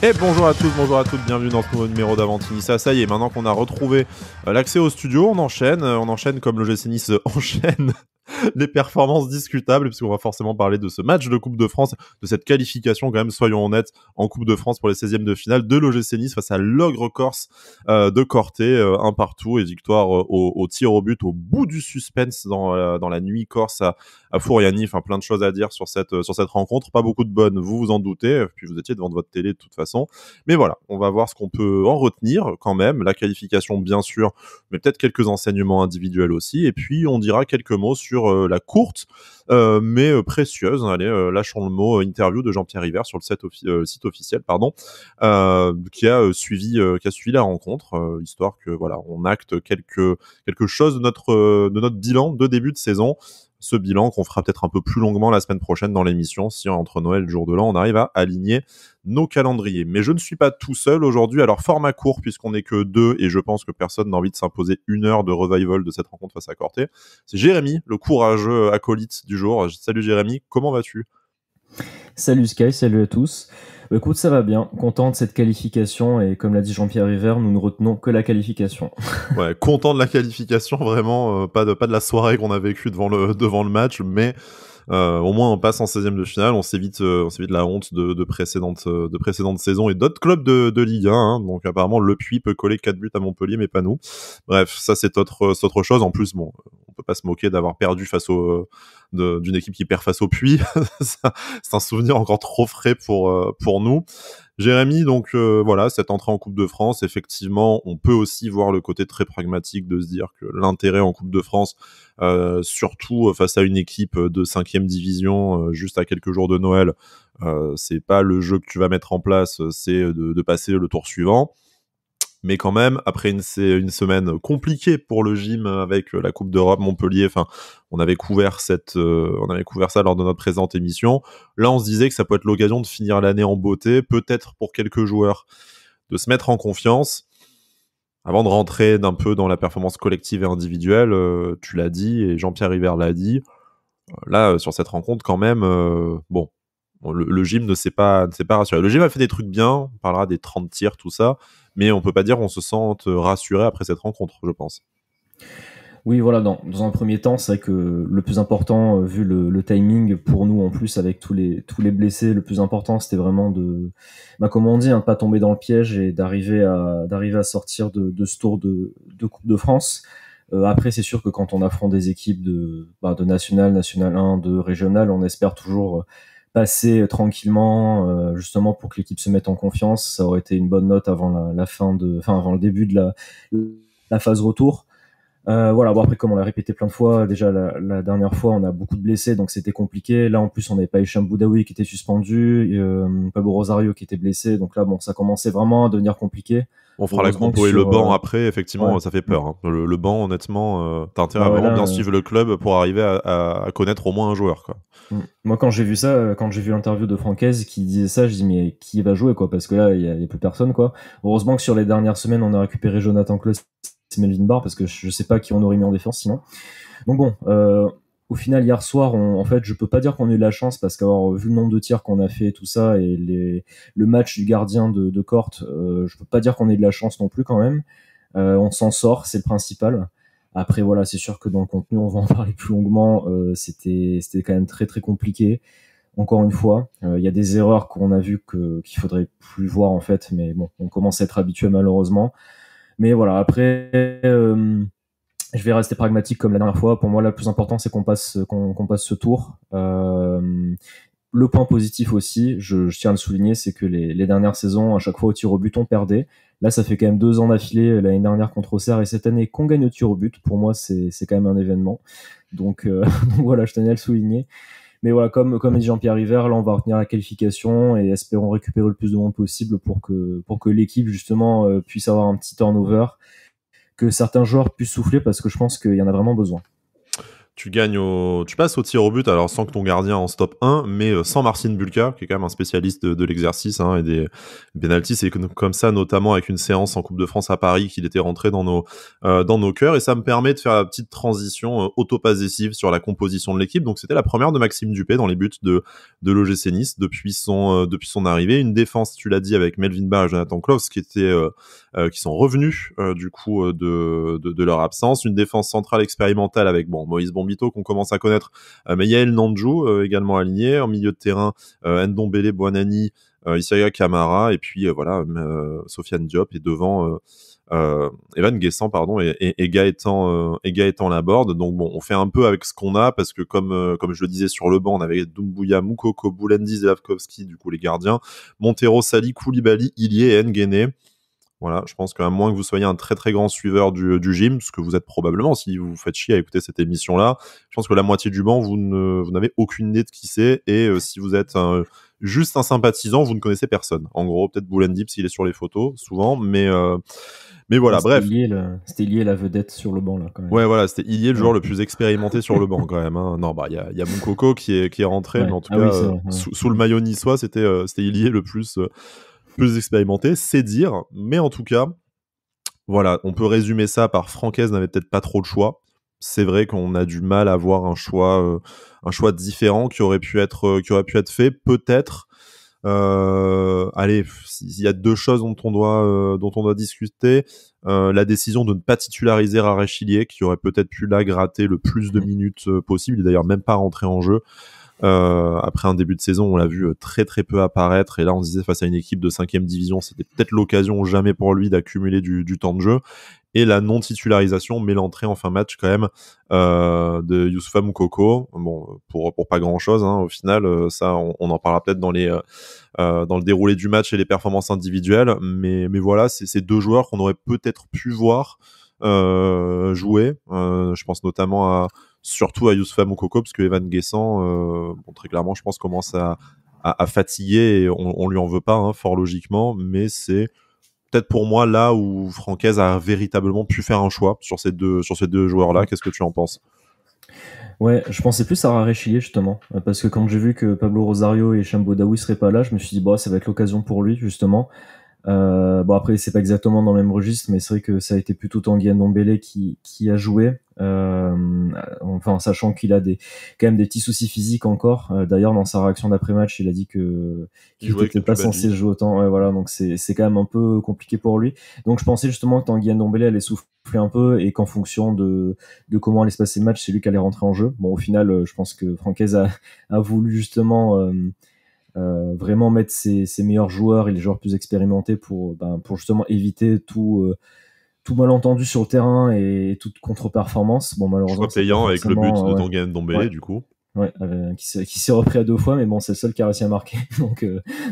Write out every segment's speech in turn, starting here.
Et bonjour à tous, bonjour à toutes, bienvenue dans ce nouveau numéro d'Avantinissa. Ça y est, maintenant qu'on a retrouvé l'accès au studio, on enchaîne comme le GC Nice enchaîne les performances discutables, puisqu'on va forcément parler de ce match de Coupe de France, de cette qualification quand même, soyons honnêtes, en Coupe de France pour les 16e de finale de l'OGC Nice face à l'Ogre Corse de Corté, un partout et victoire au tir au but, au bout du suspense dans la nuit corse à Fouriani. Enfin, plein de choses à dire sur cette rencontre, pas beaucoup de bonnes, vous vous en doutez, puis vous étiez devant votre télé de toute façon, mais voilà, on va voir ce qu'on peut en retenir quand même, la qualification bien sûr, mais peut-être quelques enseignements individuels aussi, et puis on dira quelques mots sur la courte mais précieuse, allez, lâchons le mot, interview de Jean-Pierre River sur le site officiel, qui a suivi la rencontre, histoire que voilà, on acte quelque chose de notre bilan de début de saison. Ce bilan qu'on fera peut-être un peu plus longuement la semaine prochaine dans l'émission, si entre Noël et le jour de l'an, on arrive à aligner nos calendriers. Mais je ne suis pas tout seul aujourd'hui, alors format court puisqu'on n'est que deux et je pense que personne n'a envie de s'imposer 1 heure de revival de cette rencontre face à Corté. C'est Jérémy, le courageux acolyte du jour. Salut Jérémy, comment vas-tu ? Salut Sky, salut à tous. Écoute, ça va bien, content de cette qualification et comme l'a dit Jean-Pierre River, nous ne retenons que la qualification. Ouais, content de la qualification, vraiment, pas de la soirée qu'on a vécue devant le match, mais au moins on passe en 16e de finale, on s'évite la honte de précédentes saisons et d'autres clubs de Ligue 1, hein. Donc apparemment Le Puy peut coller 4 buts à Montpellier mais pas nous. Bref, ça c'est autre chose. En plus, bon, on peut pas se moquer d'avoir perdu d'une équipe qui perd face au Puy. C'est un souvenir encore trop frais pour nous. Jérémy, donc voilà, cette entrée en Coupe de France, effectivement, on peut aussi voir le côté très pragmatique de se dire que l'intérêt en Coupe de France, surtout face à une équipe de 5e division, juste à quelques jours de Noël, c'est pas le jeu que tu vas mettre en place, c'est de passer le tour suivant. Mais quand même, après une semaine compliquée pour le gym avec la Coupe d'Europe, Montpellier, enfin, on avait couvert ça lors de notre présente émission. Là, on se disait que ça peut être l'occasion de finir l'année en beauté, peut-être pour quelques joueurs, de se mettre en confiance. Avant de rentrer d'un peu dans la performance collective et individuelle, tu l'as dit, et Jean-Pierre River l'a dit, là, sur cette rencontre, quand même, bon, le gym ne s'est pas rassuré. Le gym a fait des trucs bien, on parlera des 30 tirs, tout ça, mais on peut pas dire qu'on se sente rassuré après cette rencontre, je pense. Oui, voilà, dans un premier temps, c'est vrai que le plus important, vu le timing pour nous en plus avec tous les blessés, le plus important c'était vraiment comme on dit, hein, pas tomber dans le piège et d'arriver à sortir de ce tour de Coupe de France. Après, c'est sûr que quand on affronte des équipes de National 1, de Régional, on espère toujours passer tranquillement, justement pour que l'équipe se mette en confiance. Ça aurait été une bonne note avant avant le début de la phase retour. Voilà, bon après comme on l'a répété plein de fois, déjà la dernière fois on a beaucoup de blessés donc c'était compliqué. Là en plus on n'avait pas Hicham Boudaoui qui était suspendu, Pablo Rosario qui était blessé, donc là bon ça commençait vraiment à devenir compliqué. On fera la compo et le banc après, effectivement, ouais. ça fait peur. Hein. Le banc, honnêtement, t'as intérêt à vraiment bien suivre le club pour arriver à connaître au moins un joueur, quoi. Moi quand j'ai vu ça, quand j'ai vu l'interview de Francaise qui disait ça, je dis mais qui va jouer quoi, parce que là il y a plus personne quoi. Heureusement que sur les dernières semaines on a récupéré Jonathan Klaus et Melvin Barr parce que je sais pas qui on aurait mis en défense sinon. Donc bon, au final hier soir, en fait je peux pas dire qu'on a eu de la chance parce qu'avoir vu le nombre de tirs qu'on a fait et tout ça et le match du gardien de Corte, je peux pas dire qu'on ait de la chance non plus quand même. On s'en sort, c'est le principal. Après voilà, c'est sûr que dans le contenu, on va en parler plus longuement. C'était quand même très très compliqué. Encore une fois, il y a des erreurs qu'on a vu qu'il faudrait plus voir en fait, mais bon, on commence à être habitué malheureusement. Mais voilà, après, je vais rester pragmatique comme la dernière fois. Pour moi, le plus important, c'est qu'on passe ce tour. Le point positif aussi, je tiens à le souligner, c'est que les dernières saisons, à chaque fois au tir au but, on perdait. Là, ça fait quand même 2 ans d'affilée, l'année dernière contre Auxerre, et cette année qu'on gagne au tir au but. Pour moi, c'est quand même un événement. Donc, donc voilà, je tenais à le souligner. Mais voilà, comme dit Jean-Pierre River, là, on va retenir la qualification et espérons récupérer le plus de monde possible pour que l'équipe, justement, puisse avoir un petit turnover, que certains joueurs puissent souffler parce que je pense qu'il y en a vraiment besoin. tu passes au tir au but, alors sans que ton gardien en stoppe un, mais sans Marcin Bulka, qui est quand même un spécialiste de l'exercice hein, et des penalties. C'est comme ça, notamment avec une séance en Coupe de France à Paris, qu'il était rentré dans nos cœurs. Et ça me permet de faire la petite transition autopossessive sur la composition de l'équipe. Donc c'était la première de Maxime Dupé dans les buts de l'OGC Nice depuis son arrivée. Une défense, tu l'as dit, avec Melvin Barr et Jonathan Klaus, qui sont revenus du coup de leur absence. Une défense centrale expérimentale avec Moïse Bombito qu'on commence à connaître, mais Yael Nanjou également aligné en milieu de terrain, Ndombele, Boanani, Isaiah Camara et puis Sofiane Diop et devant Evan Guessant pardon et Gaëtan Laborde. Donc on fait un peu avec ce qu'on a parce que comme je le disais sur le banc, on avait Doumbouya, Moukoko, Boulendi, Zelavkovski du coup les gardiens, Montero, Sali, Koulibaly, Ilié et Nguéné. Voilà, je pense qu'à moins que vous soyez un très très grand suiveur du gym, ce que vous êtes probablement si vous vous faites chier à écouter cette émission-là, je pense que la moitié du banc, vous n'avez aucune idée de qui c'est, et si vous êtes juste un sympathisant, vous ne connaissez personne. En gros, peut-être Boulendi, parce qu'il est sur les photos, souvent, mais voilà, bref. C'était Ilié la vedette sur le banc, là, quand même. Ouais, voilà, c'était Ilié le joueur le plus expérimenté sur le banc, quand même. Hein. Non, il y a Moukoko qui est rentré, mais en tout cas, sous le maillot niçois, c'était Ilié le plus expérimenté, c'est dire, mais en tout cas, voilà, on peut résumer ça par Francaise n'avait peut-être pas trop de choix. C'est vrai qu'on a du mal à avoir un choix différent qui aurait pu être fait, peut-être. Allez, il y a deux choses dont on doit discuter. La décision de ne pas titulariser Rarechilier, qui aurait peut-être pu là gratter le plus de minutes possible. Il est d'ailleurs même pas rentré en jeu. Après un début de saison, on l'a vu très très peu apparaître, et là on se disait face à une équipe de 5e division, c'était peut-être l'occasion ou jamais pour lui d'accumuler du temps de jeu. Et la non-titularisation, mais l'entrée en fin de match quand même de Youssoufa Moukoko, pour pas grand-chose hein, au final, ça on en parlera peut-être dans le déroulé du match et les performances individuelles, mais voilà, c'est ces deux joueurs qu'on aurait peut-être pu voir jouer. Je pense notamment surtout à Youssoufa Moukoko, parce que Evan Guessant, très clairement, je pense, commence à fatiguer, et on lui en veut pas, hein, fort logiquement, mais c'est peut-être pour moi là où Francaise a véritablement pu faire un choix sur ces deux joueurs-là. Qu'est-ce que tu en penses ? Ouais, je pensais plus à Rarechilier justement, parce que quand j'ai vu que Pablo Rosario et Chambo Daoui seraient pas là, je me suis dit ça va être l'occasion pour lui justement. Après c'est pas exactement dans le même registre, mais c'est vrai que ça a été plutôt Tanguy Ndombele qui a joué, enfin sachant qu'il a quand même des petits soucis physiques encore. D'ailleurs dans sa réaction d'après-match, il a dit qu'il n'était pas censé jouer autant. Ouais, voilà, donc c'est quand même un peu compliqué pour lui. Donc je pensais justement que Tanguy Ndombele allait souffler un peu, et qu'en fonction de comment allait se passer le match, c'est lui qui allait rentrer en jeu. Bon, au final, je pense que Francaise a voulu justement vraiment mettre ses meilleurs joueurs et les joueurs plus expérimentés pour justement éviter tout malentendu sur le terrain et toute contre-performance. Bon, malheureusement, choix payant avec le but de Tanguy Ndombele, du coup. Ouais, qui s'est repris à 2 fois, mais bon, c'est le seul qui a réussi à marquer, donc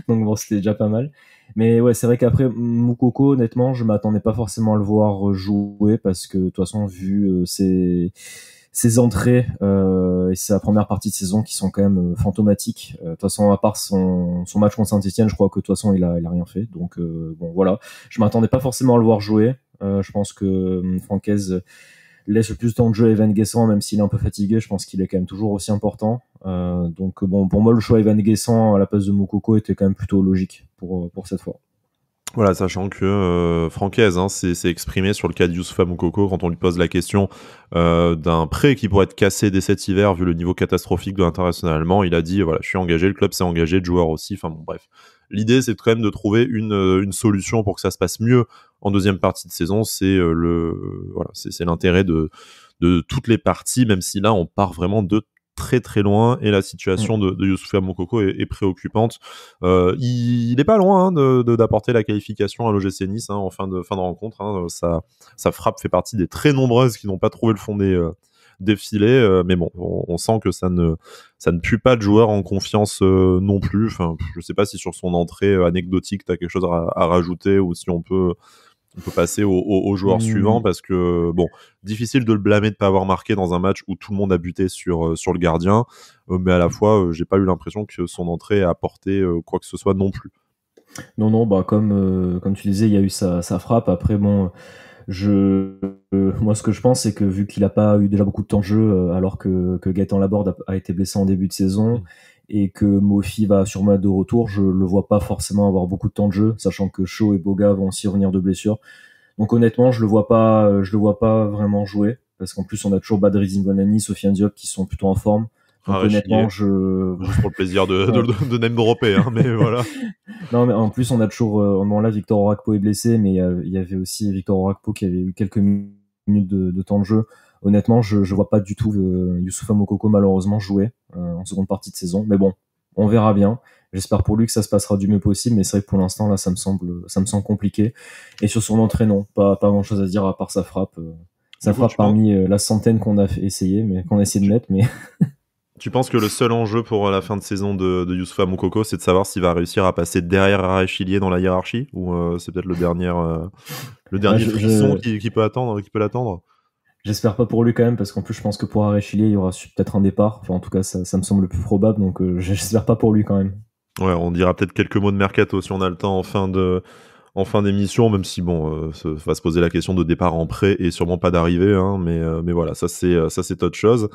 bon, c'était déjà pas mal. Mais ouais, c'est vrai qu'après Moukoko, honnêtement, je m'attendais pas forcément à le voir jouer, parce que de toute façon, vu ses entrées et sa première partie de saison qui sont quand même fantomatiques. De toute façon, à part son match contre Saint-Etienne, je crois que de toute façon il a rien fait. Donc bon, voilà, je m'attendais pas forcément à le voir jouer. Je pense que Francaise laisse le plus de temps de jeu à Evan Guessant, même s'il est un peu fatigué. Je pense qu'il est quand même toujours aussi important. Donc bon, pour moi, le choix Evan Guessant à la place de Moukoko était quand même plutôt logique pour cette fois. Voilà, sachant que Francaise s'est exprimé sur le cas de Youssoufa Moukoko quand on lui pose la question d'un prêt qui pourrait être cassé dès cet hiver vu le niveau catastrophique de l'international allemand. Il a dit voilà, je suis engagé, le club s'est engagé, le joueur aussi. Enfin bon, bref. L'idée, c'est quand même de trouver une solution pour que ça se passe mieux en deuxième partie de saison. C'est c'est l'intérêt de toutes les parties, même si là on part vraiment de très très loin, et la situation de Youssoufa Moukoko est préoccupante. Il est pas loin d'apporter la qualification à l'OGC Nice en fin de rencontre. Sa frappe fait partie des très nombreuses qui n'ont pas trouvé le fond des filets, mais bon, on sent que ça ne pue pas de joueur en confiance non plus. Enfin, je sais pas si sur son entrée anecdotique t'as quelque chose à rajouter, ou si on peut passer au joueur suivant, parce que bon, difficile de le blâmer de pas avoir marqué dans un match où tout le monde a buté sur le gardien, mais à la fois j'ai pas eu l'impression que son entrée ait apporté quoi que ce soit non plus. Non, comme tu disais, il y a eu sa frappe. Après bon, Moi, ce que je pense, c'est que vu qu'il a pas eu déjà beaucoup de temps de jeu, alors que Gaëtan Laborde a été blessé en début de saison, et que Mofi va sûrement être de retour, je le vois pas forcément avoir beaucoup de temps de jeu, sachant que Shaw et Boga vont aussi revenir de blessure. Donc honnêtement, je le vois pas vraiment jouer, parce qu'en plus on a toujours Badri Zingonani, Sofiane Diop qui sont plutôt en forme. Donc honnêtement, juste pour le plaisir de name dropper, hein, mais voilà. Non, mais en plus on a toujours, bon là Victor Orakpo est blessé, mais il y avait aussi Victor Orakpo qui avait eu quelques minutes de temps de jeu. Honnêtement, je vois pas du tout Youssoupha Moukoko malheureusement jouer en seconde partie de saison, mais bon, on verra bien. J'espère pour lui que ça se passera du mieux possible, mais c'est vrai que pour l'instant là ça me semble compliqué. Et sur son entrée, non, pas grand chose à dire à part sa frappe. Sa frappe parmi la centaine qu'on a essayé de mettre, mais tu penses que le seul enjeu pour la fin de saison de Youssoupha Moukoko, c'est de savoir s'il va réussir à passer derrière Arachilier dans la hiérarchie, ou c'est peut-être le dernier frisson qui peut l'attendre? J'espère pas pour lui quand même, parce qu'en plus je pense que pour Arachilier il y aura peut-être un départ. Enfin en tout cas ça me semble le plus probable, donc j'espère pas pour lui quand même. Ouais, on dira peut-être quelques mots de mercato si on a le temps en fin d'émission, même si bon, va se poser la question de départ en prêt et sûrement pas d'arrivée, hein, mais voilà, ça c'est autre chose.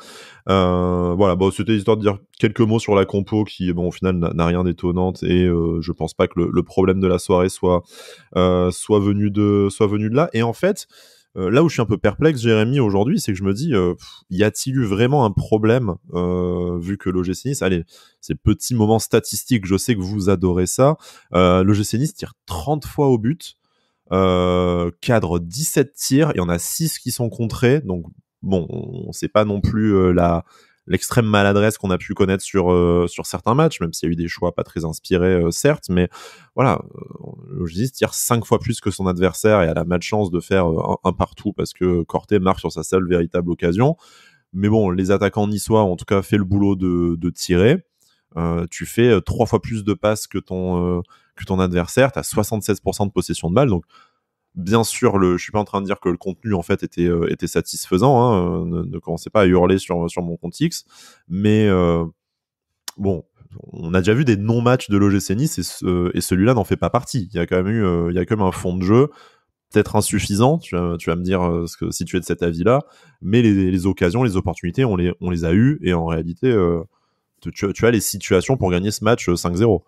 Voilà, bon, c'était histoire de dire quelques mots sur la compo qui, bon, au final n'a rien d'étonnante, et je pense pas que le problème de la soirée soit venu de là. Et en fait, là où je suis un peu perplexe, Jérémy, aujourd'hui, c'est que je me dis, y a-t-il eu vraiment un problème, vu que l'OGC Nice, allez, c'est petit moment statistique, je sais que vous adorez ça, l'OGC Nice tire 30 fois au but, cadre 17 tirs, il y en a 6 qui sont contrés, donc bon, on sait pas non plus l'extrême maladresse qu'on a pu connaître sur certains matchs, même s'il y a eu des choix pas très inspirés, certes, mais voilà, l'OGC tire 5 fois plus que son adversaire et a la malchance de faire un partout parce que Corté marque sur sa seule véritable occasion. Mais bon, les attaquants niçois ont en tout cas fait le boulot de tirer. Tu fais 3 fois plus de passes que ton adversaire, tu as 76% de possession de balle, donc bien sûr, je suis pas en train de dire que le contenu en fait était satisfaisant, hein, ne commencez pas à hurler sur mon compte X, mais bon, on a déjà vu des non-matchs de l'OGC Nice et celui-là n'en fait pas partie. Il y a quand même un fond de jeu peut-être insuffisant, tu vas me dire si tu es de cet avis-là, mais les occasions, les opportunités, on les a eues, et en réalité, tu as les situations pour gagner ce match 5-0.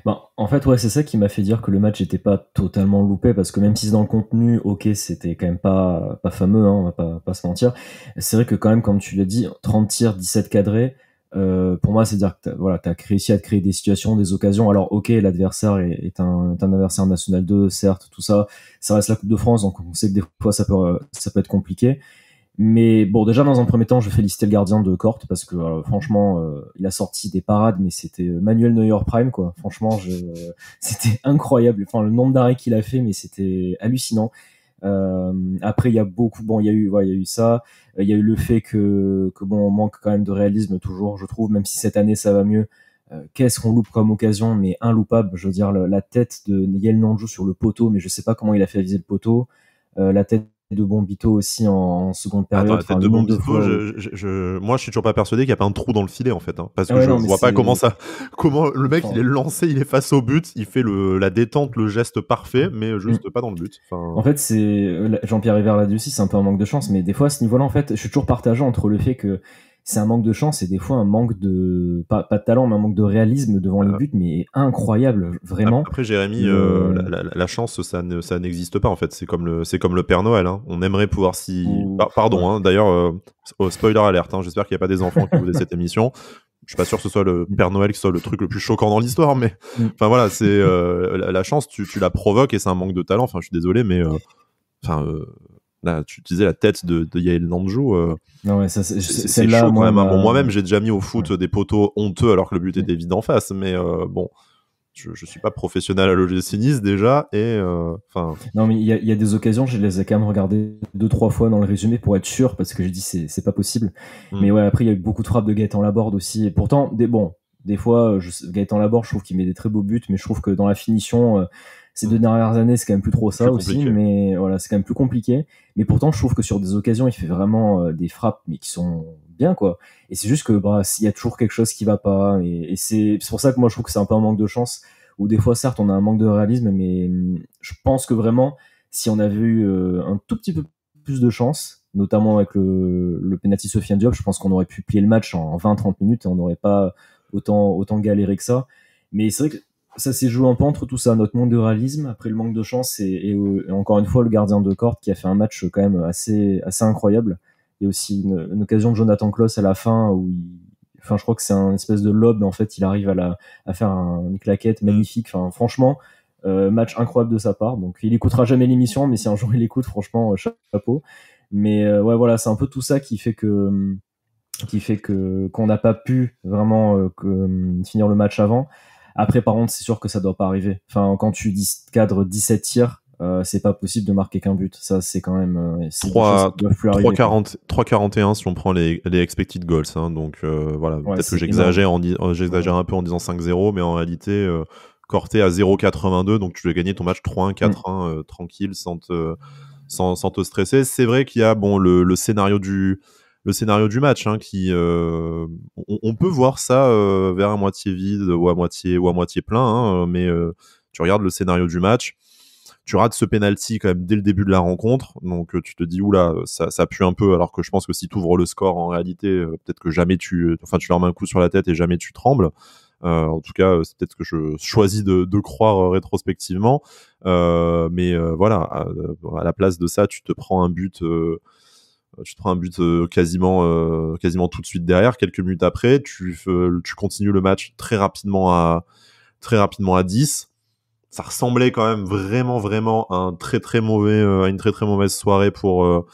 Ben, en fait, ouais, c'est ça qui m'a fait dire que le match était pas totalement loupé, parce que même si dans le contenu, ok, c'était quand même pas fameux, hein, on va pas se mentir. C'est vrai que quand même, comme tu l'as dit, 30 tirs, 17 cadrés, pour moi, c'est dire que t'as réussi à te créer des situations, des occasions. Alors, ok, l'adversaire est un adversaire national 2, certes, tout ça. Ça reste la Coupe de France, donc on sait que des fois ça peut être compliqué. Mais bon, déjà dans un premier temps, je féliciter le gardien de Corte, parce que franchement, il a sorti des parades, mais c'était Manuel Neuer prime, quoi. Franchement, c'était incroyable. Enfin, le nombre d'arrêts qu'il a fait, mais c'était hallucinant. Après, il y a eu ça. Il y a eu le fait que bon, on manque quand même de réalisme toujours, je trouve, même si cette année ça va mieux. Qu'est-ce qu'on loupe comme occasion, mais inloupable. Je veux dire, la tête de Yael Nanjou sur le poteau, mais je sais pas comment il a fait viser le poteau. La tête de Bombito aussi en seconde période. Attends, la tête de Bombito, moi je suis toujours pas persuadé qu'il n'y a pas un trou dans le filet en fait, hein, parce que je vois pas comment le mec il est lancé, il est face au but, il fait la détente, le geste parfait, mais juste pas dans le but. En fait, c'est Jean-Pierre River l'a dit aussi, c'est un peu un manque de chance, mais des fois à ce niveau-là, en fait, je suis toujours partagé entre le fait que c'est un manque de chance et des fois un manque de pas de talent, mais un manque de réalisme devant les buts, mais incroyable, vraiment. Après, Jérémy, la chance, ça n'existe pas en fait. C'est comme le Père Noël, hein. On aimerait pouvoir pardon, hein, d'ailleurs, spoiler alerte, hein, j'espère qu'il n'y a pas des enfants qui écoutent cette émission. Je suis pas sûr que ce soit le Père Noël qui soit le truc le plus choquant dans l'histoire, mais enfin voilà, c'est la chance, tu la provoques et c'est un manque de talent. Enfin, je suis désolé, mais là, tu disais la tête de Yael Nanjou. Non, ouais, c'est chaud quand même. Bon, moi-même, j'ai déjà mis au foot des poteaux honteux alors que le but était vide en face, mais bon. Je suis pas professionnel à l'OGC Nice déjà, et non, mais il y a des occasions, je les ai quand même regardées 2-3 fois dans le résumé pour être sûr, parce que je dis c'est pas possible. Mais ouais, après il y a eu beaucoup de frappes de Gaëtan Laborde aussi, et pourtant des fois Gaëtan Laborde, je trouve qu'il met des très beaux buts, mais je trouve que dans la finition ces 2 dernières années c'est quand même plus trop ça aussi, mais voilà, c'est quand même plus compliqué. Mais pourtant je trouve que sur des occasions il fait vraiment des frappes mais qui sont bien, quoi. Et c'est juste que il y a toujours quelque chose qui va pas, et c'est pour ça que moi je trouve que c'est un peu un manque de chance, où des fois certes on a un manque de réalisme, mais je pense que vraiment si on avait eu un tout petit peu plus de chance, notamment avec le penalty Sofiane Diop, je pense qu'on aurait pu plier le match en 20-30 minutes et on n'aurait pas autant galéré que ça. Mais c'est vrai que ça s'est joué un peu entre tout ça, notre manque de réalisme, après le manque de chance et encore une fois le gardien de Corte qui a fait un match quand même assez incroyable. Il y a aussi une occasion de Jonathan Klaus à la fin où je crois que c'est un espèce de lob, mais en fait il arrive à faire une claquette magnifique. Enfin, franchement, match incroyable de sa part. Donc il écoutera jamais l'émission, mais si un jour il écoute, franchement, chapeau. Mais ouais, voilà, c'est un peu tout ça qui fait qu'on n'a pas pu vraiment finir le match avant. Après, par contre, c'est sûr que ça doit pas arriver. Enfin, quand tu cadres 17 tirs, c'est pas possible de marquer qu'un but. Ça, c'est quand même 3,41 si on prend les expected goals. Hein. Donc voilà, ouais, peut-être que j'exagère un peu en disant 5-0, mais en réalité, Corté à 0,82, donc tu dois gagner ton match 3-1, 4-1 tranquille, sans te stresser. C'est vrai qu'il y a le scénario du match, hein, qui on peut voir ça vers à moitié vide ou à moitié plein, hein, mais tu regardes le scénario du match, tu rates ce penalty quand même dès le début de la rencontre, donc tu te dis oula, ça pue un peu, alors que je pense que si tu ouvres le score en réalité, peut-être que jamais tu leur mets un coup sur la tête et jamais tu trembles. En tout cas, c'est peut-être que je choisis de croire rétrospectivement, mais voilà, à la place de ça, tu te prends un but. Quasiment tout de suite derrière. Quelques minutes après, tu continues le match très rapidement à 10. Ça ressemblait quand même vraiment à une très très mauvaise soirée pour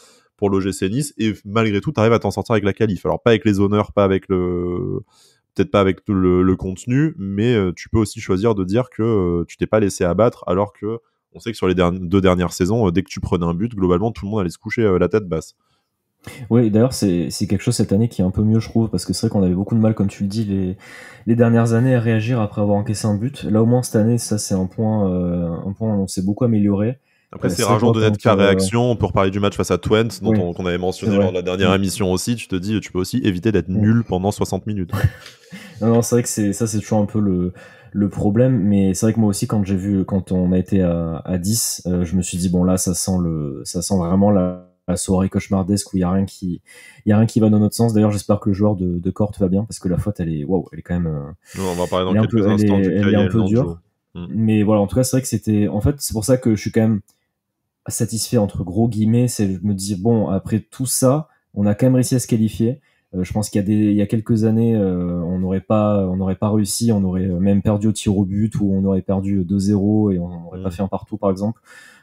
l'OGC Nice. Et malgré tout, tu arrives à t'en sortir avec la qualif. Alors pas avec les honneurs, peut-être pas avec le contenu, mais tu peux aussi choisir de dire que tu t'es pas laissé abattre, alors que on sait que sur les 2 dernières saisons, dès que tu prenais un but, globalement, tout le monde allait se coucher la tête basse. Oui, d'ailleurs, c'est quelque chose cette année qui est un peu mieux, je trouve, parce que c'est vrai qu'on avait beaucoup de mal, comme tu le dis, les dernières années à réagir après avoir encaissé un but. Là, au moins, cette année, ça, c'est un point où on s'est beaucoup amélioré. Après, c'est rageant de n'être qu'à réaction. Pour parler du match face à Twente, qu'on avait mentionné lors de la dernière émission aussi, tu te dis, tu peux aussi éviter d'être nul pendant 60 minutes. Non, c'est vrai que c'est toujours un peu le problème, mais c'est vrai que moi aussi, quand on a été à 10, je me suis dit, bon, là, ça sent vraiment la soirée cauchemardesque où il y a rien qui va dans notre sens. D'ailleurs, j'espère que le joueur de Corte va bien, parce que la faute, elle est quand même, on va parler dans quelques instants du elle est un peu dure. Mais voilà, en tout cas, c'est vrai que c'est pour ça que je suis quand même satisfait entre gros guillemets. Je me dis, bon, après tout ça, on a quand même réussi à se qualifier. Je pense qu'il y a quelques années, on n'aurait pas réussi, on aurait même perdu au tir au but, ou on aurait perdu 2-0 et on n'aurait pas fait un partout, par exemple.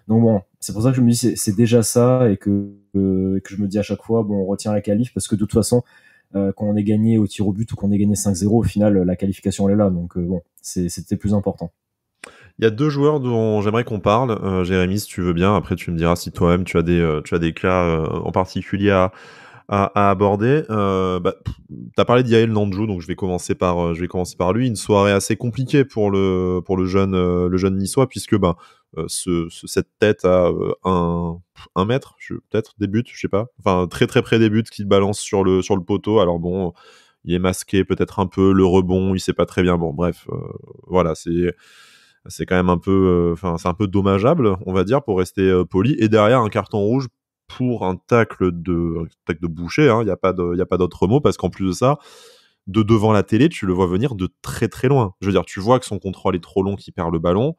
Donc bon, c'est pour ça que je me dis c'est déjà ça, et que je me dis à chaque fois, bon, on retient la qualif, parce que de toute façon, quand on est gagné au tir au but ou qu'on est gagné 5-0, au final, la qualification elle est là. Donc bon, c'était plus important. Il y a 2 joueurs dont j'aimerais qu'on parle. Jérémy, si tu veux bien. Après, tu me diras si toi-même tu as des cas en particulier à aborder. T'as parlé d'Yael Nanjou, donc je vais commencer par lui. Une soirée assez compliquée pour le jeune niçois, puisque cette tête à 1 mètre, peut-être des buts, je sais pas. Enfin, très très près des buts, qu'il balance sur le poteau. Alors bon, il est masqué peut-être un peu, le rebond, il sait pas très bien. Bon, bref, voilà, c'est quand même un peu, c'est un peu dommageable, on va dire, pour rester poli. Et derrière, un carton rouge pour un tacle de boucher, hein. Il y a pas d'autre mot, parce qu'en plus de ça, de devant la télé, tu le vois venir de très très loin. Je veux dire, tu vois que son contrôle est trop long, qu'il perd le ballon.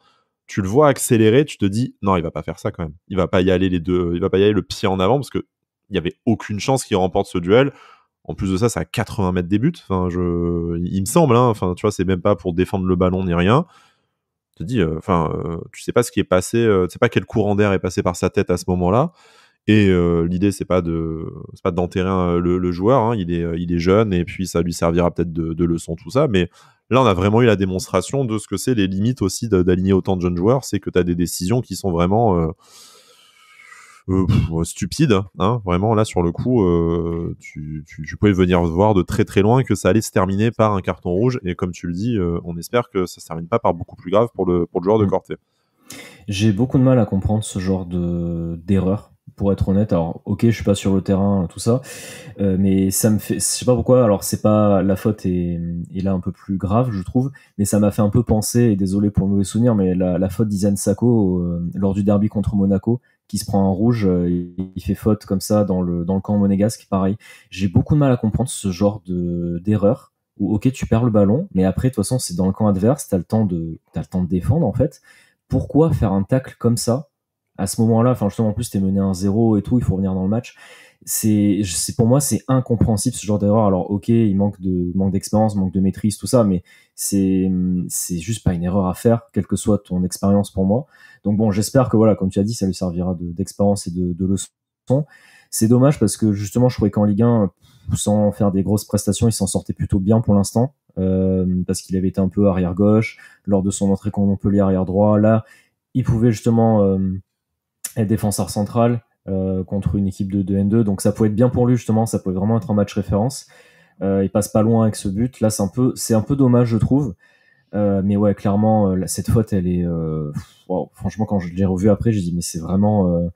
Tu le vois accélérer, tu te dis non, il va pas faire ça quand même. Il va pas y aller le pied en avant, parce que il y avait aucune chance qu'il remporte ce duel. En plus de ça, c'est à 80 mètres des buts. Enfin, il me semble, hein. Enfin, tu vois, c'est même pas pour défendre le ballon ni rien. Te dis, tu sais pas ce qui est passé, tu sais pas quel courant d'air est passé par sa tête à ce moment-là. Et l'idée, c'est pas d'enterrer le joueur, hein. Il est jeune, et puis ça lui servira peut-être de leçon, tout ça. Mais là, on a vraiment eu la démonstration de ce que c'est les limites aussi d'aligner autant de jeunes joueurs. C'est que tu as des décisions qui sont vraiment stupides, hein. Vraiment, là, sur le coup, tu pouvais venir voir de très très loin que ça allait se terminer par un carton rouge. Et comme tu le dis, on espère que ça se termine pas par beaucoup plus grave pour le joueur de Corté. J'ai beaucoup de mal à comprendre ce genre d'erreur. pour être honnête. Alors, ok, je suis pas sur le terrain, tout ça, mais ça me fait, je sais pas pourquoi. Alors, c'est pas la faute est là un peu plus grave, je trouve, mais ça m'a fait un peu penser. Et désolé pour le mauvais souvenir, mais la faute d'Izan Sako lors du derby contre Monaco, qui se prend un rouge, il fait faute comme ça dans le camp monégasque. Pareil, j'ai beaucoup de mal à comprendre ce genre d'erreur. Où ok, tu perds le ballon, mais après, de toute façon, c'est dans le camp adverse, t'as le temps de défendre en fait. Pourquoi faire un tacle comme ça à ce moment-là? Enfin, justement, en plus, t'es mené 1-0 et tout, il faut revenir dans le match. Pour moi, c'est incompréhensible ce genre d'erreur. Alors, ok, il manque d'expérience, manque de maîtrise, tout ça, mais c'est juste pas une erreur à faire, quelle que soit ton expérience pour moi. Donc bon, j'espère que voilà, comme tu as dit, ça lui servira d'expérience et de leçon. C'est dommage parce que justement, je trouvais qu'en Ligue 1, sans faire des grosses prestations, il s'en sortait plutôt bien pour l'instant, parce qu'il avait été un peu arrière gauche lors de son entrée contre Montpellier arrière droit. Là, il pouvait justement être défenseur central contre une équipe de N2, donc ça pouvait être bien pour lui justement, ça pouvait vraiment être un match référence. Il passe pas loin avec ce but. Là, c'est un peu dommage, je trouve. Mais ouais, clairement, cette faute, elle est. Wow, franchement, quand je l'ai revu après, j'ai dit, mais c'est vraiment.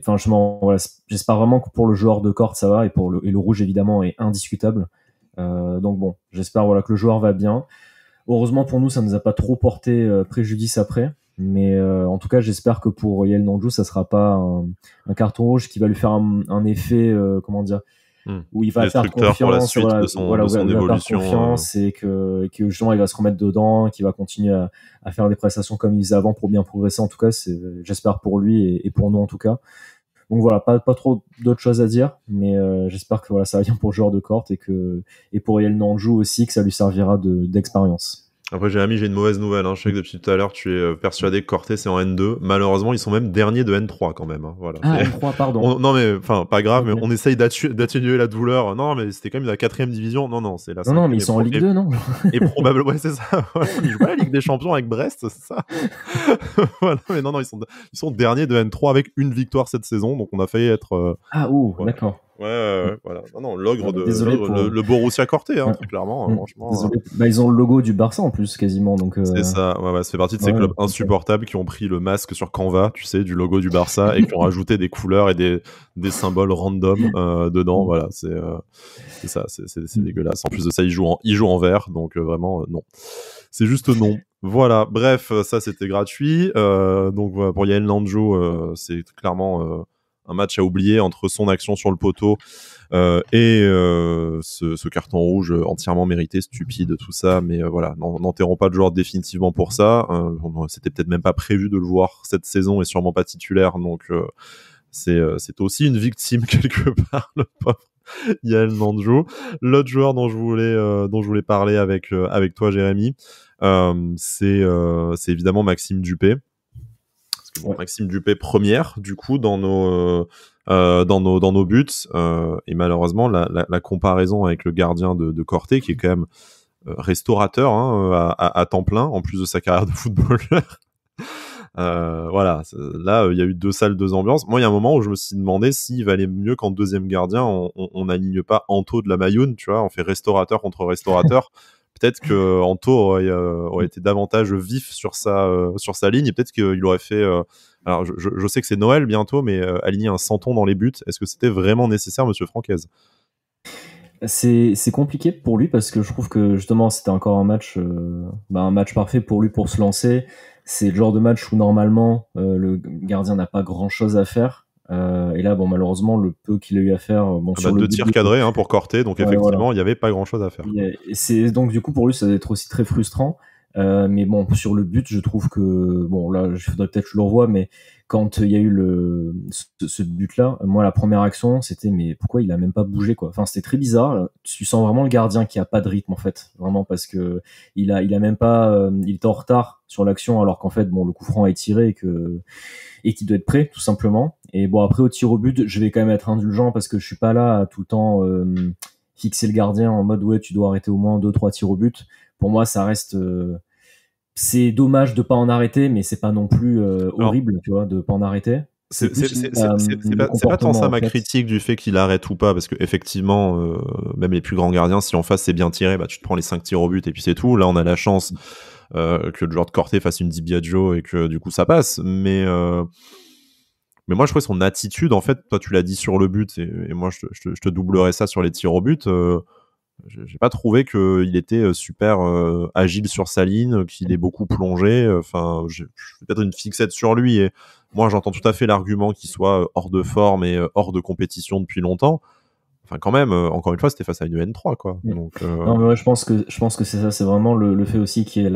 Franchement, voilà, j'espère vraiment que pour le joueur de Corte, ça va, et le rouge, évidemment, est indiscutable. Donc bon, j'espère voilà, que le joueur va bien. Heureusement pour nous, ça nous a pas trop porté préjudice après. Mais en tout cas, j'espère que pour Yael Nanjou, ça sera pas un carton rouge qui va lui faire un effet, comment dire, où il va perdre confiance pour la suite de son évolution, confiance et que justement il va se remettre dedans, qu'il va continuer à faire des prestations comme il faisait avant pour bien progresser. En tout cas, j'espère pour lui et pour nous en tout cas. Donc voilà, pas trop d'autres choses à dire, mais j'espère que voilà, ça va bien pour le joueur de Corte et pour Yael Nanjou aussi, que ça lui servira d'expérience. Après, Jérémy, j'ai une mauvaise nouvelle. Hein. Je sais que depuis tout à l'heure, tu es persuadé que Corté c'est en N2. Malheureusement, ils sont même derniers de N3 quand même. Hein. Voilà. Ah, N3, pardon. Non, mais enfin, pas grave, okay. mais on essaye d'atténuer la douleur. Non, mais c'était quand même la 4ème division. Non, c'est la 5e. Non, mais ils sont en Ligue 2, non? Et probablement, ouais, c'est ça. Ils jouent pas la Ligue des Champions avec Brest, c'est ça. Voilà, mais non, ils sont derniers de N3 avec une victoire cette saison. Donc, on a failli être. D'accord. Ouais, voilà. Non, l'ogre pour... le Borussia Corté, hein, très clairement, franchement. Désolé. Bah, ils ont le logo du Barça en plus, quasiment. Donc, c'est ça, ouais, ça fait partie de ces clubs insupportables qui ont pris le masque sur Canva, tu sais, du logo du Barça et qui ont rajouté des couleurs et des symboles random dedans. Voilà, c'est ça, c'est dégueulasse. En plus de ça, ils jouent en vert, donc vraiment, non. C'est juste non. Voilà, bref, ça c'était gratuit. Donc voilà, pour Yael Nanjou, c'est clairement un match à oublier entre son action sur le poteau et ce carton rouge entièrement mérité, stupide, tout ça. Mais voilà, n'enterrons pas le joueur définitivement pour ça. C'était peut-être même pas prévu de le voir cette saison et sûrement pas titulaire. Donc c'est aussi une victime quelque part, le pauvre Yael Nanjou. L'autre joueur dont je voulais parler avec toi, Jérémy, c'est évidemment Maxime Dupé. Bon, Maxime Dupé première du coup dans nos buts et malheureusement la comparaison avec le gardien de Corté qui est quand même restaurateur à temps plein en plus de sa carrière de footballeur. Voilà, là il y a eu deux salles, deux ambiances. Moi il y a un moment où je me suis demandé s'il valait mieux qu'en deuxième gardien on n'aligne pas Anto de la Mayoun, tu vois, on fait restaurateur contre restaurateur. Peut-être que Anto aurait été davantage vif sur sa ligne et peut-être qu'il aurait fait. Alors, je sais que c'est Noël bientôt, mais aligner un Santon dans les buts, est-ce que c'était vraiment nécessaire, Monsieur Francaise ? C'est compliqué pour lui parce que je trouve que justement c'était encore un match parfait pour lui pour se lancer. C'est le genre de match où normalement le gardien n'a pas grand-chose à faire. Et là, bon, malheureusement, le peu qu'il a eu à faire. Sur deux tirs cadrés pour Corté, donc effectivement, il n'y avait pas grand-chose à faire. Et donc, du coup, pour lui, ça va être aussi très frustrant. Mais bon, sur le but, je trouve que bon, là, il faudrait peut-être que je le revoie, mais quand il y a eu ce but-là, moi, la première action, c'était mais pourquoi il a même pas bougé quoi. Enfin, c'était très bizarre. Tu sens vraiment le gardien qui a pas de rythme en fait, vraiment parce que il a même pas, il était en retard sur l'action alors qu'en fait, bon, le coup franc est tiré et qu'il doit être prêt tout simplement. Et bon, après au tir au but, je vais quand même être indulgent parce que je suis pas là à tout le temps fixer le gardien en mode ouais, tu dois arrêter au moins 2-3 tirs au but. Pour moi, ça reste. C'est dommage de pas en arrêter, mais c'est pas non plus horrible, tu vois, de pas en arrêter. C'est pas tant ça ma critique du fait qu'il arrête ou pas, parce que effectivement, même les plus grands gardiens, si en face c'est bien tiré, bah tu te prends les 5 tirs au but et puis c'est tout. Là, on a la chance que le joueur de Corté fasse une Di Biagio et que du coup ça passe. Mais Mais moi, je trouvais son attitude, en fait, toi, tu l'as dit sur le but, et moi, je te doublerai ça sur les tirs au but. J'ai pas trouvé qu'il était super agile sur sa ligne, qu'il est beaucoup plongé. Enfin, j'ai peut-être une fixette sur lui. Et moi, j'entends tout à fait l'argument qu'il soit hors de forme et hors de compétition depuis longtemps. Enfin, quand même, encore une fois, c'était face à une N3, quoi. Donc, Non, mais ouais, je pense que c'est ça, c'est vraiment le fait aussi qu'il y ait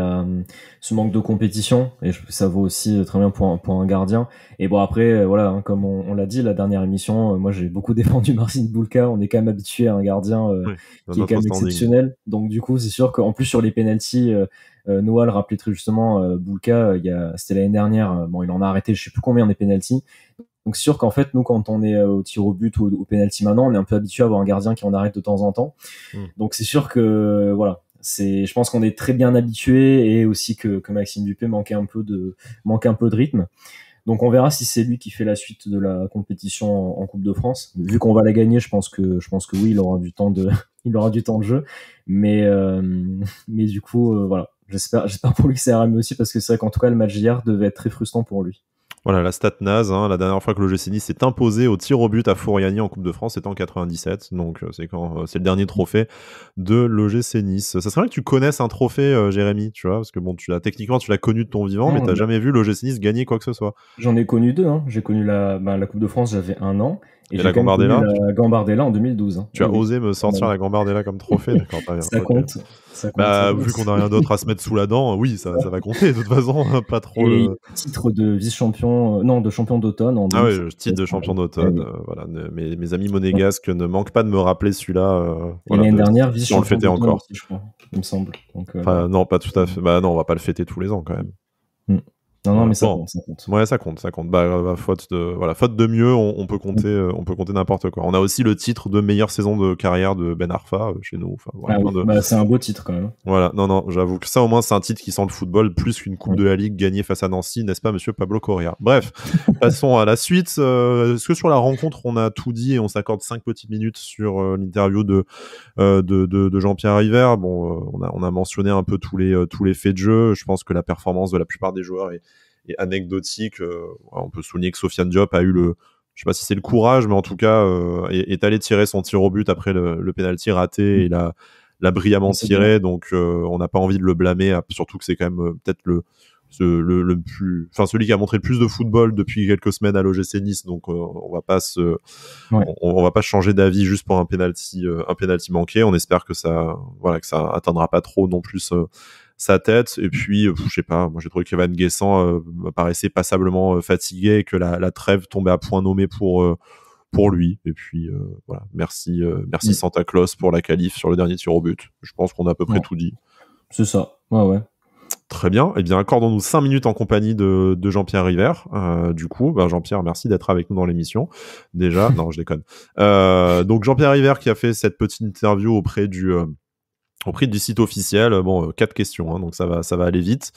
ce manque de compétition, et ça vaut aussi très bien pour un gardien. Et bon, après, voilà, hein, comme on l'a dit la dernière émission, moi j'ai beaucoup défendu Marcin Bulka. On est quand même habitué à un gardien oui, qui est quand même standing. exceptionnel. Donc du coup, c'est sûr qu'en plus sur les penalties, Noah le rappelait très justement, Bulka, c'était l'année dernière. Bon, il en a arrêté, je sais plus combien des penalties. Donc c'est sûr qu'en fait, nous, quand on est au tir au but ou au penalty maintenant, on est un peu habitué à avoir un gardien qui en arrête de temps en temps. Donc c'est sûr que voilà, je pense qu'on est très bien habitué, et aussi que Maxime Dupé manquait un peu de rythme. Donc on verra si c'est lui qui fait la suite de la compétition en Coupe de France. Vu qu'on va la gagner, je pense que oui, il aura du temps de jeu. Mais du coup, voilà, j'espère pour lui que ça ira mieux aussi, parce que c'est vrai qu'en tout cas le match d'hier devait être très frustrant pour lui. Voilà, la stat naze, hein, la dernière fois que l'OGC Nice s'est imposé au tir au but à Fouriani en Coupe de France, c'était en 97, donc c'est le dernier trophée de l'OGC Nice. Ça serait bien que tu connaisses un trophée, Jérémy, tu vois, parce que bon, techniquement tu l'as connu de ton vivant, mais t'as jamais vu l'OGC Nice gagner quoi que ce soit. J'en ai connu deux, hein. J'ai connu la Coupe de France, j'avais 1 an. Et la j'ai quand même connu Gambardella la Gambardella en 2012. Hein. Tu as osé me sortir la Gambardella comme trophée, d'accord, pas bien. Ça compte. Ça compte. Bah, vu qu'on n'a rien d'autre à se mettre sous la dent, oui, ça va compter de toute façon, pas trop. Et titre de vice-champion, non, de champion d'automne en 2016. Ah oui, titre de champion d'automne. Voilà, mes amis monégasques ne manquent pas de me rappeler celui-là. Et l'année dernière, vice-champion d'automne encore aussi, je crois, il me semble. Donc, enfin, non, pas tout à fait. Bah non, on va pas le fêter tous les ans quand même. Non, mais ça compte. Ouais, ça compte. Faute de mieux, on peut compter n'importe quoi. On a aussi le titre de meilleure saison de carrière de Ben Arfa chez nous. Enfin, voilà, c'est un beau titre quand même. Voilà, non, j'avoue que ça au moins c'est un titre qui sent le football plus qu'une Coupe de la Ligue gagnée face à Nancy, n'est-ce pas, monsieur Pablo Correa? Bref, passons à la suite. Est-ce que sur la rencontre on a tout dit et on s'accorde 5 petites minutes sur l'interview de Jean-Pierre River? Bon, on a mentionné un peu tous les faits de jeu. Je pense que la performance de la plupart des joueurs est anecdotique. On peut souligner que Sofiane Diop a eu je sais pas si c'est le courage, mais en tout cas est allé tirer son tir au but après le penalty raté, et l'a brillamment tiré. Donc on n'a pas envie de le blâmer, surtout que c'est quand même peut-être celui qui a montré le plus de football depuis quelques semaines à l'OGC Nice. Donc on va pas on va pas changer d'avis juste pour un penalty manqué. On espère que ça atteindra pas trop non plus sa tête. Et puis je sais pas, moi j'ai trouvé qu'Evan Guessant paraissait passablement fatigué, et que la trêve tombait à point nommé pour lui. Et puis voilà, merci Santa Claus pour la qualif sur le dernier tir au but. Je pense qu'on a à peu près tout dit. C'est ça. Ouais. Très bien. Eh bien, accordons-nous 5 minutes en compagnie de Jean-Pierre River. Du coup, Jean-Pierre, merci d'être avec nous dans l'émission. Déjà, non, je déconne. Donc Jean-Pierre River qui a fait cette petite interview auprès du site officiel. Bon, 4 questions, hein, donc ça va aller vite.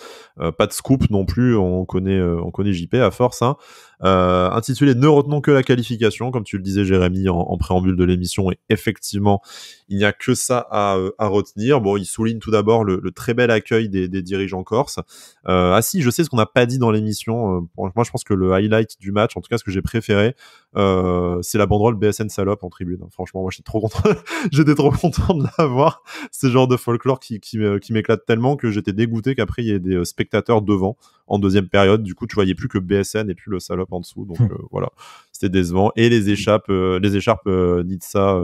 Pas de scoop non plus. On connaît JP à force. Hein. Intitulé Ne retenons que la qualification, comme tu le disais, Jérémy, en préambule de l'émission. Et effectivement, il n'y a que ça à retenir. Bon, il souligne tout d'abord le très bel accueil des dirigeants corses. Si, je sais ce qu'on n'a pas dit dans l'émission. Moi, je pense que le highlight du match, en tout cas ce que j'ai préféré, c'est la banderole BSN salope en tribune. Franchement, moi j'étais trop content. J'étais trop content de l'avoir. C'est le genre de folklore qui m'éclate tellement que j'étais dégoûté qu'après il y ait des spectateurs devant en deuxième période. Du coup, tu voyais plus que BSN et plus le salope en dessous. Donc voilà, c'était décevant. Et les écharpes Nitsa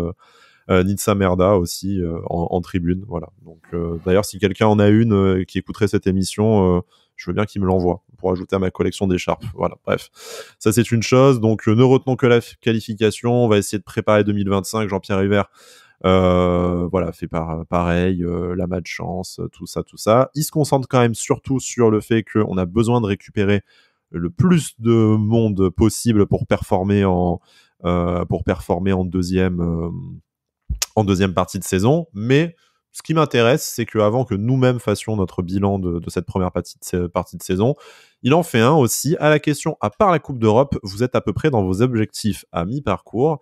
Merda aussi en tribune. Voilà. Donc d'ailleurs, si quelqu'un en a une qui écouterait cette émission, je veux bien qu'il me l'envoie pour ajouter à ma collection d'écharpes. Voilà, bref. Ça, c'est une chose. Donc, ne retenons que la qualification. On va essayer de préparer 2025. Jean-Pierre River, fait pareil, la malchance, tout ça. Il se concentre quand même surtout sur le fait qu'on a besoin de récupérer le plus de monde possible pour performer en deuxième partie de saison. Mais ce qui m'intéresse, c'est qu'avant que nous-mêmes fassions notre bilan de cette première partie de saison, il en fait un aussi à la question, à part la Coupe d'Europe, vous êtes à peu près dans vos objectifs à mi-parcours.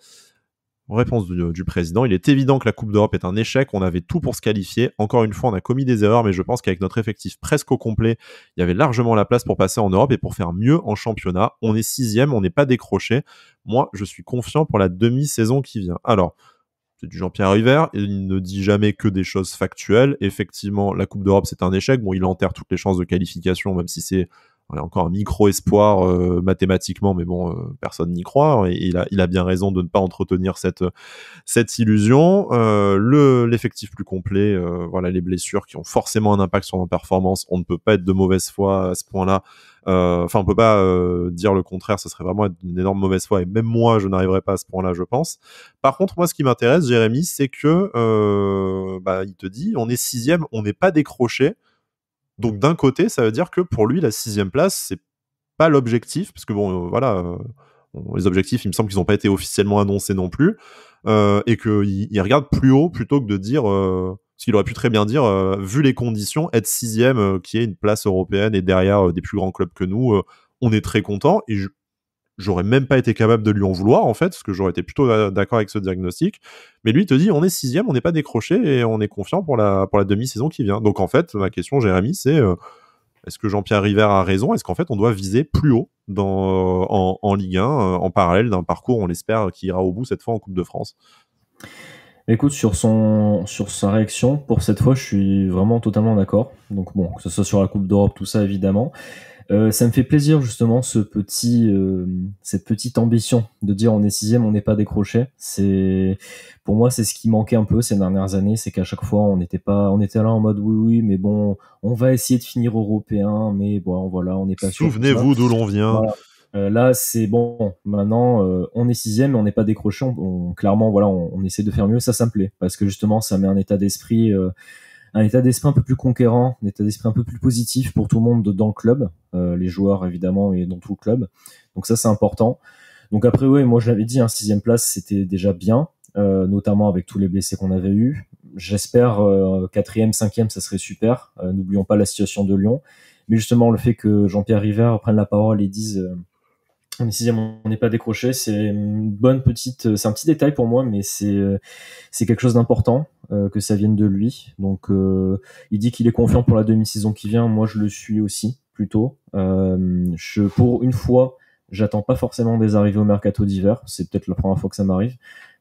Réponse du président. Il est évident que la Coupe d'Europe est un échec. On avait tout pour se qualifier. Encore une fois, on a commis des erreurs, mais je pense qu'avec notre effectif presque au complet, il y avait largement la place pour passer en Europe et pour faire mieux en championnat. On est 6e, on n'est pas décroché. Moi, je suis confiant pour la demi-saison qui vient. Alors, c'est du Jean-Pierre River. Il ne dit jamais que des choses factuelles. Effectivement, la Coupe d'Europe, c'est un échec. Bon, il enterre toutes les chances de qualification, même si c'est encore un micro-espoir mathématiquement, mais bon, personne n'y croit. Et il a bien raison de ne pas entretenir cette illusion. L'effectif plus complet, voilà, les blessures qui ont forcément un impact sur nos performances. On ne peut pas être de mauvaise foi à ce point-là. Enfin, on peut pas dire le contraire. Ce serait vraiment une énorme mauvaise foi. Et même moi, je n'arriverai pas à ce point-là, je pense. Par contre, moi, ce qui m'intéresse, Jérémy, c'est que il te dit, on est 6e, on n'est pas décroché. Donc d'un côté, ça veut dire que pour lui, la 6e place, c'est pas l'objectif, parce que les objectifs, il me semble qu'ils n'ont pas été officiellement annoncés non plus, et qu'il regarde plus haut plutôt que de dire, ce qu'il aurait pu très bien dire, vu les conditions, être 6e, qui est une place européenne et derrière des plus grands clubs que nous, on est très content, et j'aurais même pas été capable de lui en vouloir, en fait, parce que j'aurais été plutôt d'accord avec ce diagnostic. Mais lui, il te dit, on est 6e, on n'est pas décroché, et on est confiant pour la demi-saison qui vient. Donc, en fait, ma question, Jérémy, c'est, est-ce que Jean-Pierre River a raison? Est-ce qu'en fait, on doit viser plus haut en Ligue 1, en parallèle d'un parcours, on l'espère, qui ira au bout cette fois en Coupe de France? Écoute, sur sa réaction, pour cette fois, je suis vraiment totalement d'accord. Donc bon, que ce soit sur la Coupe d'Europe, tout ça, évidemment. Ça me fait plaisir justement cette petite ambition de dire on est 6e, on n'est pas décroché. Pour moi c'est ce qui manquait un peu ces dernières années, c'est qu'à chaque fois on était là en mode oui mais bon on va essayer de finir européen, mais bon voilà on n'est pas sûr. Souvenez-vous d'où l'on vient. Voilà. Là c'est bon, maintenant on est 6e mais on n'est pas décroché. Clairement voilà on essaie de faire mieux, ça me plaît parce que justement ça met un état d'esprit un peu plus conquérant, un état d'esprit un peu plus positif pour tout le monde dans le club, les joueurs évidemment et dans tout le club. Donc ça c'est important. Donc après ouais, moi je l'avais dit, 6e place c'était déjà bien, notamment avec tous les blessés qu'on avait eu. J'espère 4e, 5e ça serait super. N'oublions pas la situation de Lyon. Mais justement le fait que Jean-Pierre River prenne la parole et dise on est 6e, on n'est pas décroché, c'est un petit détail pour moi, mais c'est quelque chose d'important que ça vienne de lui. Donc il dit qu'il est confiant pour la demi-saison qui vient, moi je le suis aussi plutôt. Pour une fois, j'attends pas forcément des arrivées au mercato d'hiver, c'est peut-être la première fois que ça m'arrive,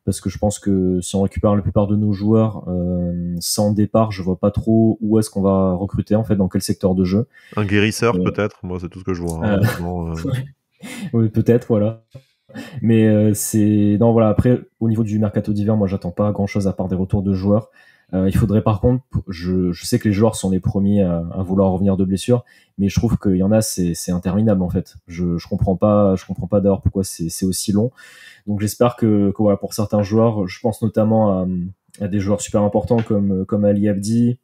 parce que je pense que si on récupère la plupart de nos joueurs sans départ, je vois pas trop où est-ce qu'on va recruter en fait, dans quel secteur de jeu. Un guérisseur peut-être, moi c'est tout ce que je vois. Oui, peut-être, voilà. Mais non, voilà. Après, au niveau du mercato d'hiver, moi, j'attends pas grand-chose à part des retours de joueurs. Il faudrait, par contre, je sais que les joueurs sont les premiers à vouloir revenir de blessure, mais je trouve qu'il y en a, c'est interminable en fait. Je comprends pas d'ailleurs pourquoi c'est aussi long. Donc j'espère que voilà, pour certains joueurs, je pense notamment à des joueurs super importants comme Ali Abdi.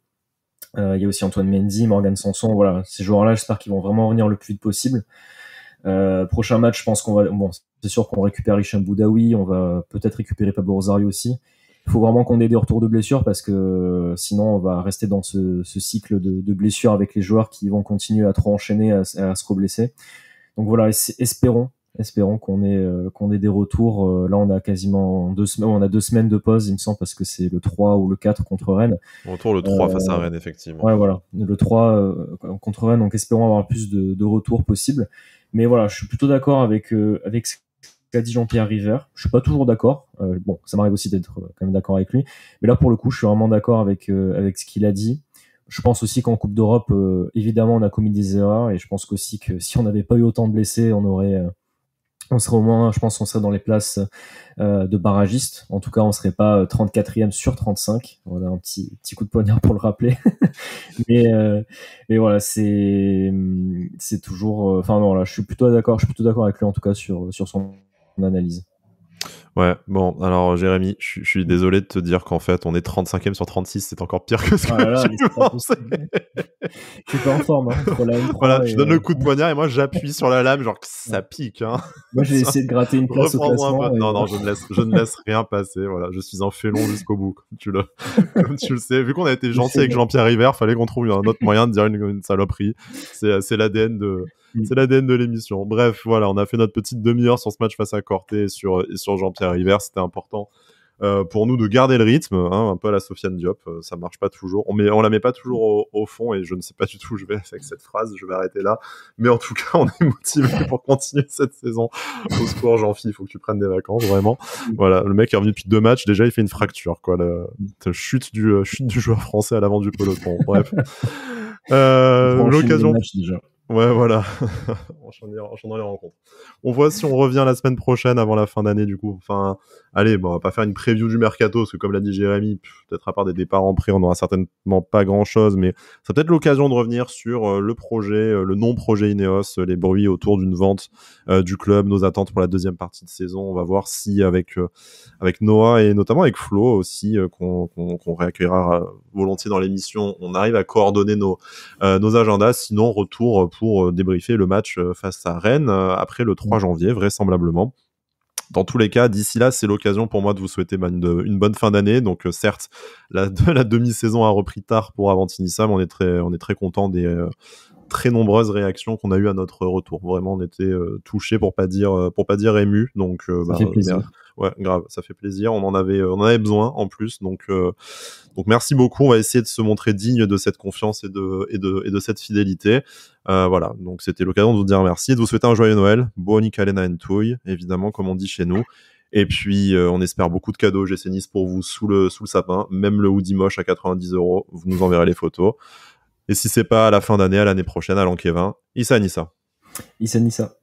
Il y a aussi Antoine Mendy, Morgan Sanson. Voilà, ces joueurs-là, j'espère qu'ils vont vraiment revenir le plus vite possible. Prochain match, je pense c'est sûr qu'on récupère Hicham Boudaoui, on va peut-être récupérer Pablo Rosario aussi. Il faut vraiment qu'on ait des retours de blessures parce que sinon on va rester dans ce cycle de blessures avec les joueurs qui vont continuer à trop enchaîner, à se reblesser. Donc voilà, espérons qu'on ait des retours. Là, on a quasiment 2 semaines, on a 2 semaines de pause, il me semble, parce que c'est le 3 ou le 4 contre Rennes. Retour le 3 face à Rennes, effectivement. Ouais, voilà, le 3 contre Rennes, donc espérons avoir plus de retours possibles. Mais voilà, je suis plutôt d'accord avec ce qu'a dit Jean-Pierre River. Je suis pas toujours d'accord. Bon, ça m'arrive aussi d'être quand même d'accord avec lui. Mais là, pour le coup, je suis vraiment d'accord avec ce qu'il a dit. Je pense aussi qu'en Coupe d'Europe, évidemment, on a commis des erreurs. Et je pense aussi que si on n'avait pas eu autant de blessés, on serait au moins, je pense qu'on serait dans les places de barragistes. En tout cas, on serait pas 34e sur 35. Voilà, un petit coup de poignard pour le rappeler. mais voilà, c'est toujours. Enfin non, là, je suis plutôt d'accord avec lui en tout cas sur son analyse. Ouais, bon, alors Jérémy, je suis désolé de te dire qu'en fait, on est 35e sur 36, c'est encore pire que ce que je pensais. Je suis pas en forme, hein. Voilà, je donne le coup de poignard et moi j'appuie sur la lame, genre que ça pique, hein. Moi j'ai essayé de gratter une place au classement. Non, je ne laisse rien passer, voilà, je suis un félon jusqu'au bout, comme tu le sais. Vu qu'on a été gentil avec Jean-Pierre River, fallait qu'on trouve un autre moyen de dire une saloperie. C'est l'ADN C'est l'ADN de l'émission. Bref, voilà, on a fait notre petite demi-heure sur ce match face à Corté et sur Jean-Pierre River. C'était important pour nous de garder le rythme, un peu à la Sofiane Diop. Ça marche pas toujours. On la met pas toujours au fond et je ne sais pas du tout où je vais avec cette phrase. Je vais arrêter là. Mais en tout cas, on est motivé pour continuer cette saison. Au secours, Jean-Phi, il faut que tu prennes des vacances, vraiment. Voilà, le mec est revenu depuis 2 matchs. Déjà, il fait une fracture, quoi. Chute du joueur français à l'avant du peloton. Bref. L'occasion. Déjà. Ouais, voilà. Enchaînant les rencontres. On voit si on revient la semaine prochaine avant la fin d'année, du coup. Enfin, allez, bon, on va pas faire une preview du mercato, parce que comme l'a dit Jérémy, peut-être à part des départs en prêt, on n'aura certainement pas grand-chose, mais ça peut être l'occasion de revenir sur le projet, le non-projet Ineos, les bruits autour d'une vente du club, nos attentes pour la deuxième partie de saison. On va voir si avec Noah et notamment avec Flo aussi, qu'on réaccueillera volontiers dans l'émission, on arrive à coordonner nos agendas. Sinon, retour pour débriefer le match face à Rennes après le 3 janvier, vraisemblablement. Dans tous les cas, d'ici là, c'est l'occasion pour moi de vous souhaiter une bonne fin d'année. Donc certes, la demi-saison a repris tard pour Avantinissa, mais on est très content des très nombreuses réactions qu'on a eues à notre retour. Vraiment, on était touchés, pour pas dire émus. Donc ça fait plaisir. Ouais, grave, ça fait plaisir. On en avait besoin en plus. Donc merci beaucoup. On va essayer de se montrer digne de cette confiance et de cette fidélité. Voilà. Donc c'était l'occasion de vous dire merci, de vous souhaiter un joyeux Noël, Buoni Kalena Entui, évidemment, comme on dit chez nous. Et puis on espère beaucoup de cadeaux GC Nice pour vous sous le sapin, même le hoodie moche à 90€. Vous nous enverrez les photos. Et si c'est pas à la fin d'année, à l'année prochaine, à l'Anquevin, Issa Nissa. Issa Nissa.